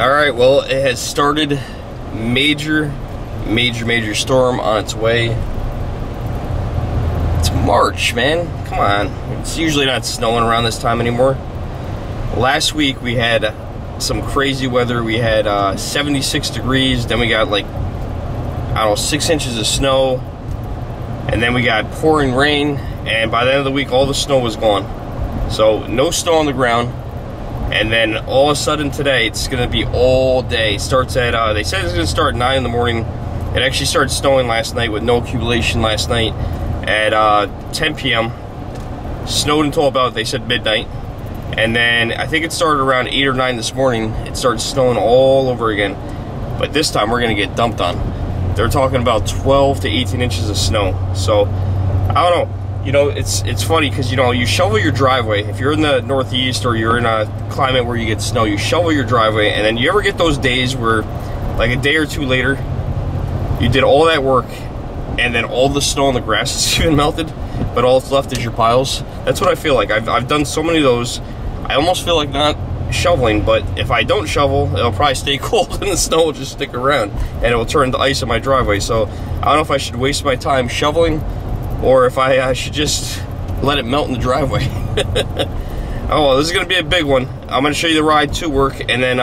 Alright, well, it has started. Major storm on its way. It's March, man. Come on. It's usually not snowing around this time anymore. Last week we had some crazy weather. We had 76 degrees. Then we got like, I don't know, 6 inches of snow. And then we got pouring rain. And by the end of the week, all the snow was gone. So no snow on the ground. And then all of a sudden today, it's going to be all day. It starts at, they said it's going to start at 9 in the morning. It actually started snowing last night with no accumulation last night at 10 p.m. Snowed until about, they said, midnight. And then I think it started around 8 or 9 this morning. It started snowing all over again. But this time we're going to get dumped on. They're talking about 12 to 18 inches of snow. So, I don't know. You know, it's funny because, you know, you shovel your driveway. If you're in the Northeast or you're in a climate where you get snow, you shovel your driveway, and then you ever get those days where, like a day or two later, you did all that work, and then all the snow on the grass is even melted, but all that's left is your piles. That's what I feel like. I've done so many of those. I almost feel like not shoveling, but if I don't shovel, it'll probably stay cold, and the snow will just stick around, and it will turn to ice in my driveway. So I don't know if I should waste my time shoveling, or if I should just let it melt in the driveway. Oh, well, this is going to be a big one. I'm going to show you the ride to work, and then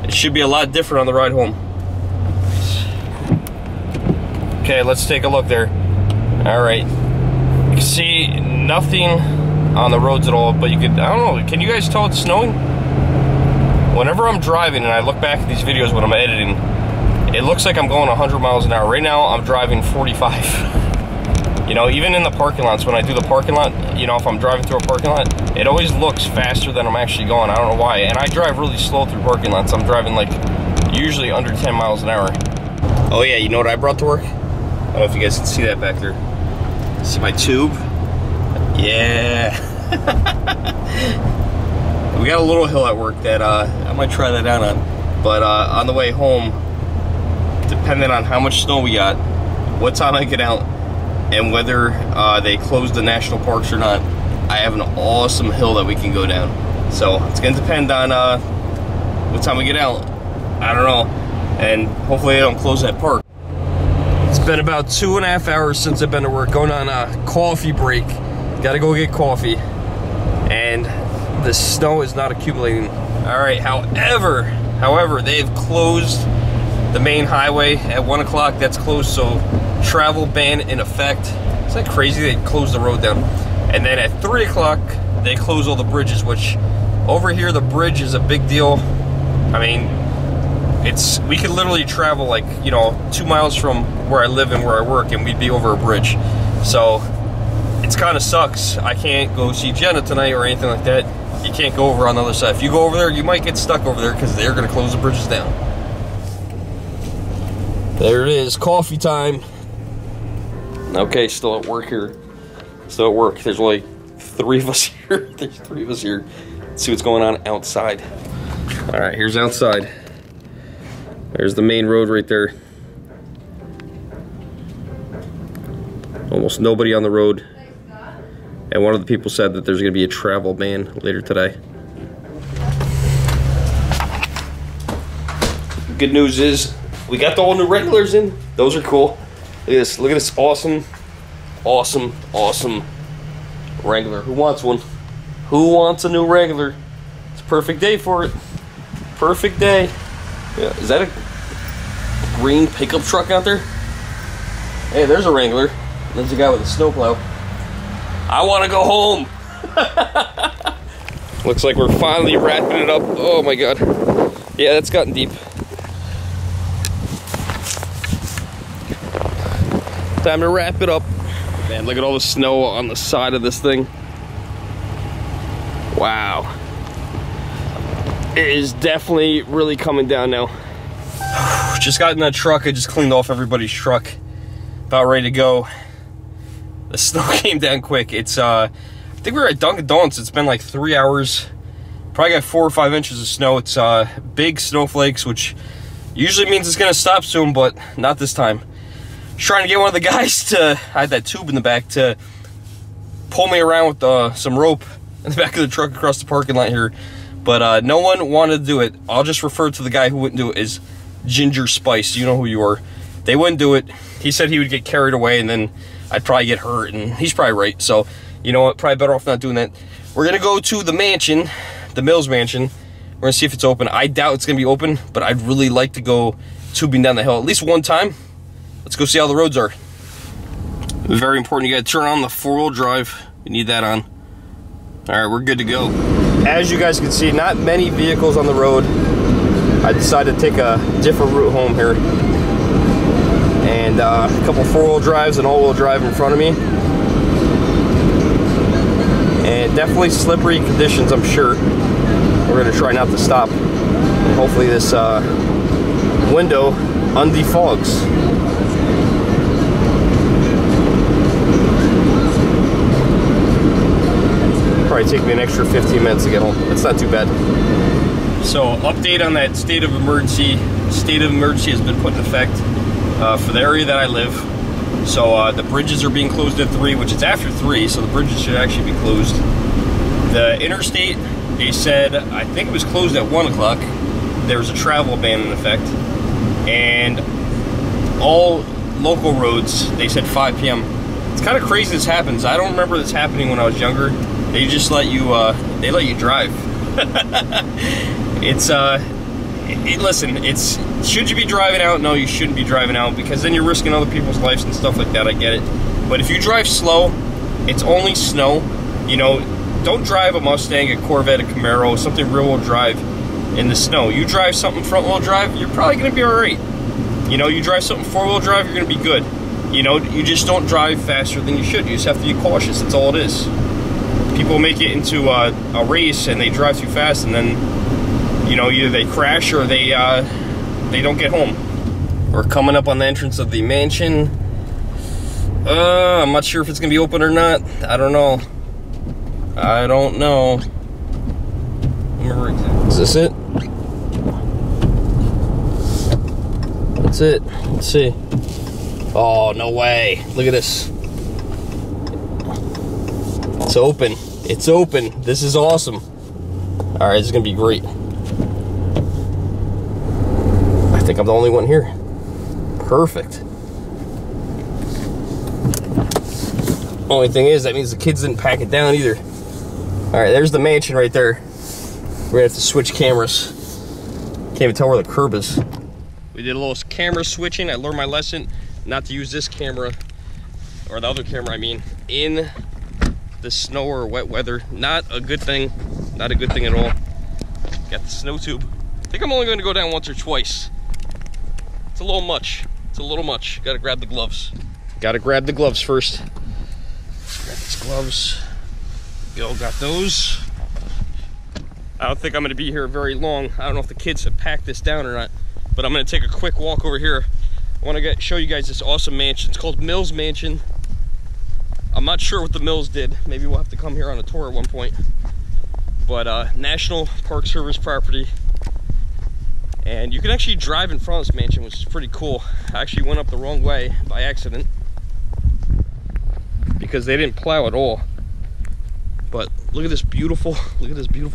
it should be a lot different on the ride home. Okay, let's take a look there. All right. You can see nothing on the roads at all, but you could, I don't know, can you guys tell it's snowing? Whenever I'm driving and I look back at these videos when I'm editing, it looks like I'm going 100 miles an hour. Right now, I'm driving 45. You know, even in the parking lots, when I do the parking lot, you know, if I'm driving through a parking lot, it always looks faster than I'm actually going. I don't know why. And I drive really slow through parking lots. I'm driving like usually under 10 miles an hour. Oh yeah, you know what I brought to work? I don't know if you guys can see that back there. See my tube? Yeah. We got a little hill at work that I might try that out on. But on the way home, depending on how much snow we got, what time I get out, and whether they close the national parks or not, I have an awesome hill that we can go down. So it's gonna depend on what time we get out. I don't know, and hopefully they don't close that park. It's been about 2.5 hours since I've been to work, going on a coffee break. Gotta go get coffee, and the snow is not accumulating. All right, however, they've closed the main highway at 1 o'clock. That's closed, so travel ban in effect. It's like crazy, they closed the road down. And then at 3 o'clock, they close all the bridges, which over here, the bridge is a big deal. I mean, we could literally travel like, you know, 2 miles from where I live and where I work, and we'd be over a bridge. So it's kind of sucks. I can't go see Jenna tonight or anything like that. You can't go over on the other side. If you go over there, you might get stuck over there because they're gonna close the bridges down. There it is, coffee time. Okay, still at work here. Still at work. There's only 3 of us here. There's 3 of us here. Let's see what's going on outside. All right, here's outside. There's the main road right there. Almost nobody on the road. And one of the people said that there's gonna be a travel ban later today. Good news is, we got the all new regulars in. Those are cool. Look at this awesome Wrangler. Who wants one? Who wants a new Wrangler? It's a perfect day for it. Perfect day. Yeah, is that a green pickup truck out there? Hey, there's a Wrangler. There's a guy with a snowplow. I want to go home. Looks like we're finally wrapping it up. Oh my God. Yeah, that's gotten deep. Time to wrap it up. Man, look at all the snow on the side of this thing. Wow. It is definitely really coming down now. Just got in that truck. I just cleaned off everybody's truck. About ready to go. The snow came down quick. It's, I think we were at Dunkin' Donuts. It's been like 3 hours. Probably got 4 or 5 inches of snow. It's big snowflakes, which usually means it's gonna stop soon, but not this time. Trying to get one of the guys to, I had that tube in the back, to pull me around with some rope in the back of the truck across the parking lot here. But no one wanted to do it. I'll just refer to the guy who wouldn't do it as Ginger Spice. You know who you are. They wouldn't do it. He said he would get carried away and then I'd probably get hurt, and he's probably right. So, you know what? Probably better off not doing that. We're going to go to the mansion, the Mills mansion. We're going to see if it's open. I doubt it's going to be open, but I'd really like to go tubing down the hill at least one time. Let's go see how the roads are. Very important. You got to turn on the 4-wheel drive. You need that on. All right, we're good to go. As you guys can see, not many vehicles on the road. I decided to take a different route home here. And a couple 4-wheel drives and all-wheel drive in front of me. And definitely slippery conditions, I'm sure. We're gonna try not to stop. And hopefully this window undefogs. Probably take me an extra 15 minutes to get home. That's not too bad. So, update on that state of emergency. State of emergency has been put in effect for the area that I live. So the bridges are being closed at 3, which is after 3, so the bridges should actually be closed. The interstate, they said, I think it was closed at 1 o'clock. There was a travel ban in effect. And all local roads, they said 5 p.m. It's kind of crazy this happens. I don't remember this happening when I was younger. They just let you, they let you drive. Listen, should you be driving out? No, you shouldn't be driving out, because then you're risking other people's lives and stuff like that. I get it. But if you drive slow, it's only snow. You know, don't drive a Mustang, a Corvette, a Camaro, something rear-wheel drive in the snow. You drive something front-wheel drive, you're probably going to be all right. You know, you drive something 4-wheel drive, you're going to be good. You know, you just don't drive faster than you should. You just have to be cautious. That's all it is. People make it into a race and they drive too fast, and then, you know, either they crash or they don't get home. We're coming up on the entrance of the mansion. I'm not sure if it's gonna be open or not. I don't know. I don't know. Is this it? That's it. Let's see. Oh, no way. Look at this. It's open. It's open. This is awesome. All right, this is gonna be great. I think I'm the only one here. Perfect. Only thing is, that means the kids didn't pack it down either. All right, there's the mansion right there. We're gonna have to switch cameras. Can't even tell where the curb is. We did a little camera switching. I learned my lesson not to use this camera, or the other camera I mean, in the snow or wet weather. Not a good thing. Not a good thing at all. Got the snow tube. I think I'm only going to go down once or twice. It's a little much. It's a little much. Gotta grab the gloves. Gotta grab the gloves first. Grab these gloves. Go, got those. I don't think I'm gonna be here very long. I don't know if the kids have packed this down or not, but I'm gonna take a quick walk over here. I wanna show you guys this awesome mansion. It's called Mills Mansion. I'm not sure what the Mills did. Maybe we'll have to come here on a tour at one point. But National Park Service property. And you can actually drive in front of this mansion, which is pretty cool. I actually went up the wrong way by accident because they didn't plow at all. But look at this beautiful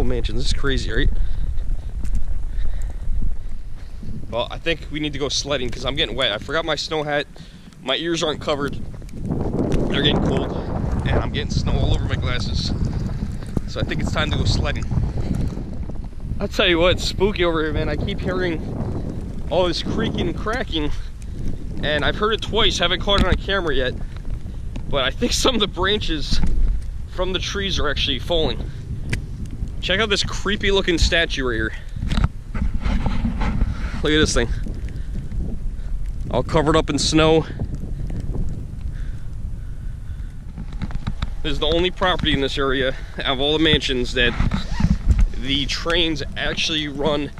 mansion. This is crazy, right? Well, I think we need to go sledding because I'm getting wet. I forgot my snow hat. My ears aren't covered. They're getting cold. And I'm getting snow all over my glasses. So I think it's time to go sledding. I'll tell you what, it's spooky over here, man. I keep hearing all this creaking and cracking. And I've heard it twice. Haven't caught it on camera yet. But I think some of the branches from the trees are actually falling. Check out this creepy looking statue right here. Look at this thing. All covered up in snow. This is the only property in this area out of all the mansions that the trains actually run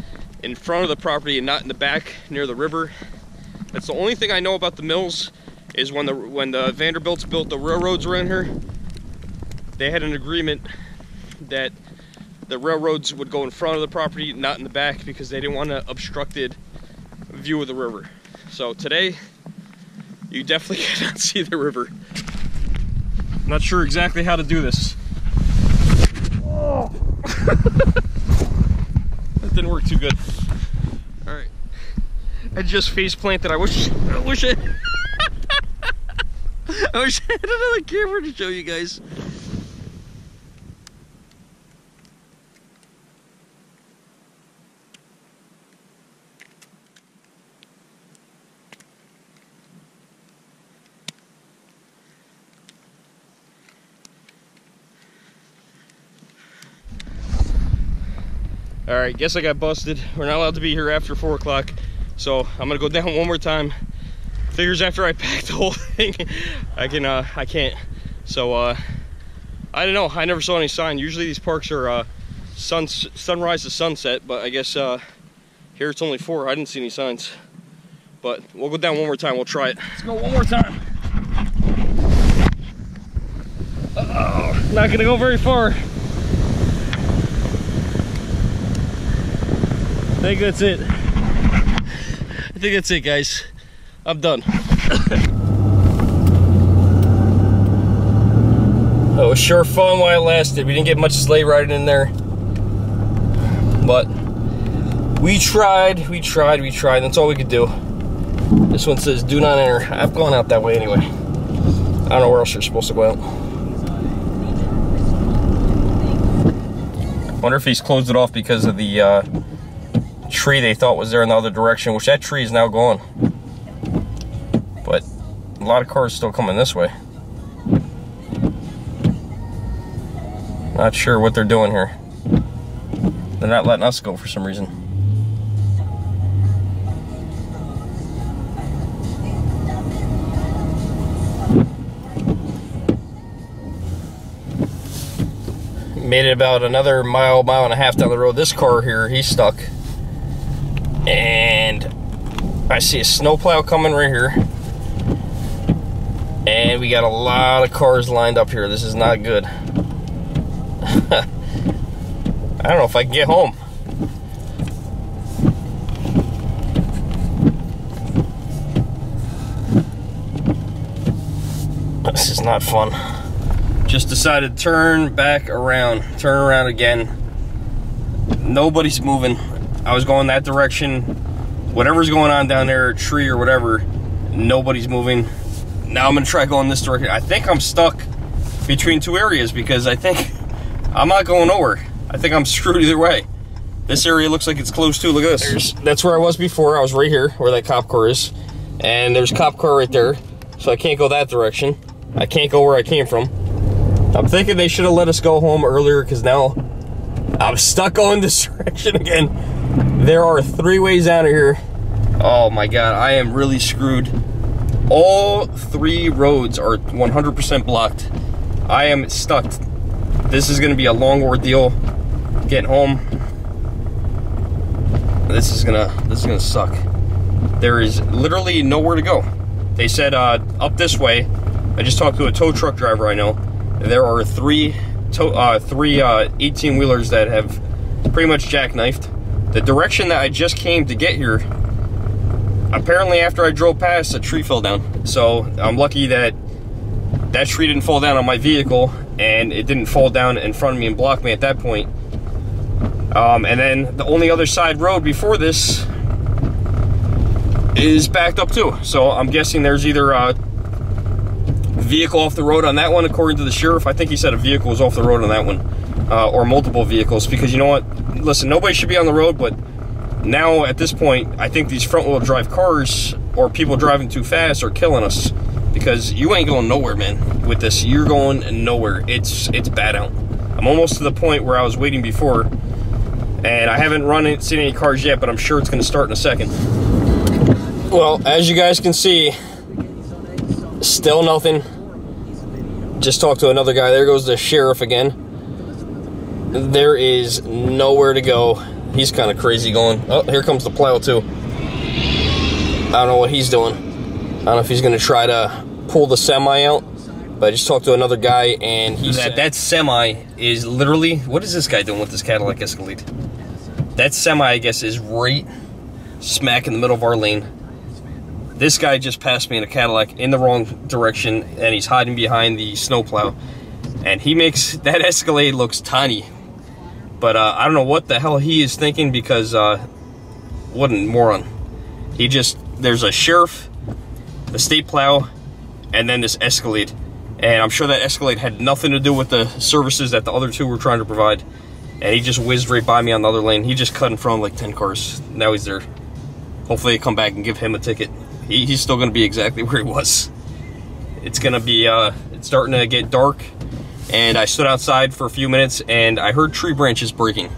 in front of the property and not in the back near the river. That's the only thing I know about the Mills, is when the Vanderbilts built the railroads around here, they had an agreement that the railroads would go in front of the property, not in the back, because they didn't want an obstructed view of the river. So today, you definitely cannot see the river. I'm not sure exactly how to do this. Oh. didn't work too good. All right, I just face planted. I wish I I wish I had another camera to show you guys. All right, guess I got busted. We're not allowed to be here after 4 o'clock. So I'm gonna go down one more time. Figures after I pack the whole thing, I can't. So I don't know, I never saw any sign. Usually these parks are sunrise to sunset, but I guess here it's only 4. I didn't see any signs. But we'll go down one more time, we'll try it. Let's go one more time. Uh-oh, not gonna go very far. I think that's it. I think that's it, guys. I'm done. It was sure fun while it lasted. We didn't get much sleigh riding in there. But we tried. That's all we could do. This one says do not enter. I've gone out that way anyway. I don't know where else you're supposed to go out. Wonder if he's closed it off because of the tree they thought was there in the other direction, which that tree is now gone. But a lot of cars still coming this way. Not sure what they're doing here. They're not letting us go for some reason. Made it about another mile and a half down the road. This car here, he's stuck. And I see a snowplow coming right here. And we got a lot of cars lined up here. This is not good. I don't know if I can get home. This is not fun. Just decided to turn back around. Turn around again. Nobody's moving. I was going that direction. Whatever's going on down there, a tree or whatever, nobody's moving. Now I'm gonna try going this direction. I think I'm stuck between 2 areas because I think I'm not going nowhere. I think I'm screwed either way. This area looks like it's closed too. Look at this. That's where I was before. I was right here where that cop car is. And there's a cop car right there. So I can't go that direction. I can't go where I came from. I'm thinking they should have let us go home earlier because now I'm stuck going this direction again. There are 3 ways out of here. Oh my God, I am really screwed. All 3 roads are 100% blocked. I am stuck. This is gonna be a long ordeal getting home. This is gonna suck. There is literally nowhere to go. They said up this way. I just talked to a tow truck driver I know. There are 3 18-wheelers that have pretty much jackknifed. The direction that I just came to get here, apparently after I drove past, a tree fell down. So I'm lucky that that tree didn't fall down on my vehicle and it didn't fall down in front of me and block me at that point. And then the only other side road before this is backed up too. So I'm guessing there's either a vehicle off the road on that one, according to the sheriff. I think he said a vehicle was off the road on that one, or multiple vehicles, because you know what? Listen, nobody should be on the road, but now at this point, I think these front-wheel drive cars or people driving too fast are killing us, because you ain't going nowhere, man. With this, you're going nowhere. It's bad out. I'm almost to the point where I was waiting before, and I haven't seen any cars yet, but I'm sure it's going to start in a second. Well, as you guys can see, still nothing. Just talked to another guy. There goes the sheriff again. There is nowhere to go. He's kind of crazy going. Oh, here comes the plow too. I don't know what he's doing. I don't know if he's going to try to pull the semi out. But I just talked to another guy, and he said that semi is literally... What is this guy doing with this Cadillac Escalade? That semi, I guess, is right smack in the middle of our lane. This guy just passed me in a Cadillac in the wrong direction, and he's hiding behind the snowplow. And he makes that Escalade looks tiny. But I don't know what the hell he is thinking, because what a moron. He just, there's a sheriff, the state plow, and then this Escalade. And I'm sure that Escalade had nothing to do with the services that the other two were trying to provide. And he just whizzed right by me on the other lane. He just cut in front of like 10 cars. Now he's there. Hopefully they come back and give him a ticket. He's still gonna be exactly where he was. It's gonna be, it's starting to get dark. And I stood outside for a few minutes and I heard tree branches breaking.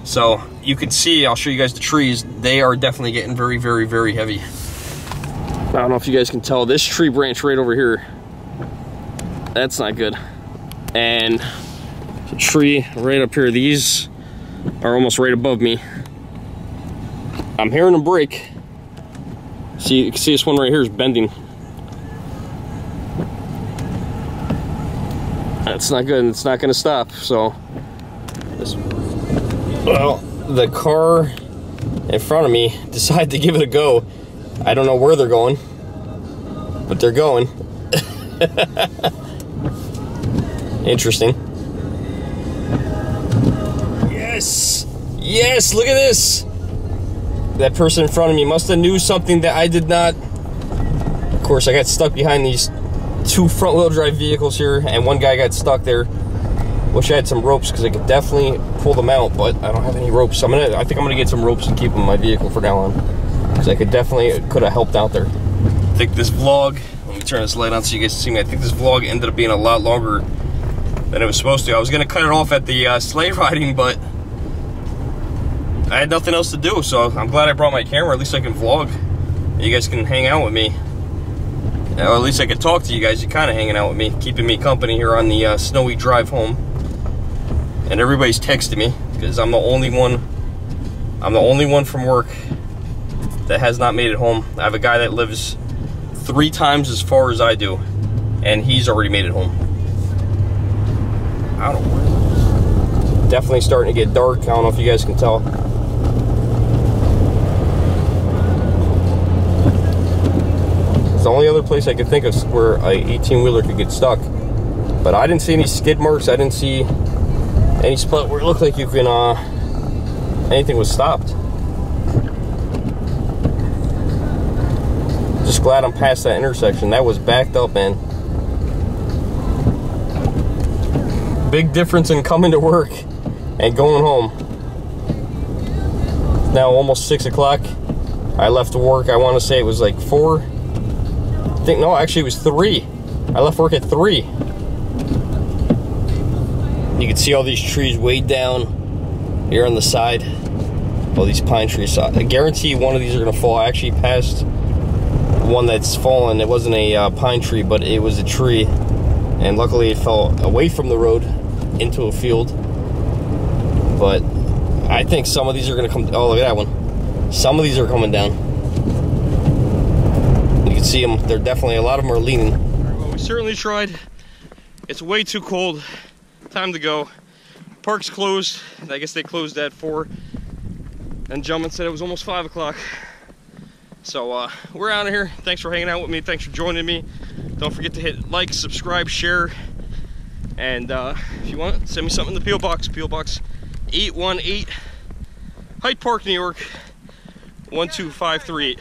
So you can see, I'll show you guys the trees. They are definitely getting very, very, very heavy. I don't know if you guys can tell, this tree branch right over here, that's not good. And the tree right up here, these are almost right above me. I'm hearing them break. See, you can see this one right here is bending. That's not good, and it's not gonna stop. So well, the car in front of me decided to give it a go. I don't know where they're going, but they're going. Interesting. Yes, yes, look at this. That person in front of me must have knew something that I did not. Of course, I got stuck behind these two front-wheel drive vehicles here, and one guy got stuck there. Wish I had some ropes, because I could definitely pull them out, but I don't have any ropes. I think I'm gonna get some ropes and keep them in my vehicle for now on, because I could have helped out there. I think this vlog, let me turn this light on so you guys can see me. I think this vlog ended up being a lot longer than it was supposed to. I was gonna cut it off at the sleigh riding, but I had nothing else to do, so I'm glad I brought my camera. At least I can vlog. You guys can hang out with me. Or at least I could talk to you guys. You're kind of hanging out with me, keeping me company here on the snowy drive home. And everybody's texting me, because I'm the only one from work that has not made it home. I have a guy that lives 3 times as far as I do, and he's already made it home. I don't know. Definitely starting to get dark. I don't know if you guys can tell. It's the only other place I could think of where a 18-wheeler could get stuck. But I didn't see any skid marks. I didn't see any spot where it looked like you can, anything was stopped. Just glad I'm past that intersection. That was backed up, man. Big difference in coming to work and going home. It's now almost 6 o'clock. I left work, I want to say it was like 4. I think, no, actually it was 3. I left work at 3. You can see all these trees way down here on the side. All these pine trees. So I guarantee one of these are gonna fall. I actually passed one that's fallen. It wasn't a pine tree, but it was a tree. And luckily it fell away from the road into a field. But I think some of these are gonna come, oh, look at that one. Some of these are coming down. You can see them, they're definitely, a lot of them are leaning. All right, well, we certainly tried. It's way too cold. Time to go. Park's closed. I guess they closed at 4. And gentleman said it was almost 5 o'clock. So we're out of here. Thanks for hanging out with me. Thanks for joining me. Don't forget to hit like, subscribe, share. And if you want, send me something in the P.O. Box. P.O. Box 818, Hyde Park, New York, 12538.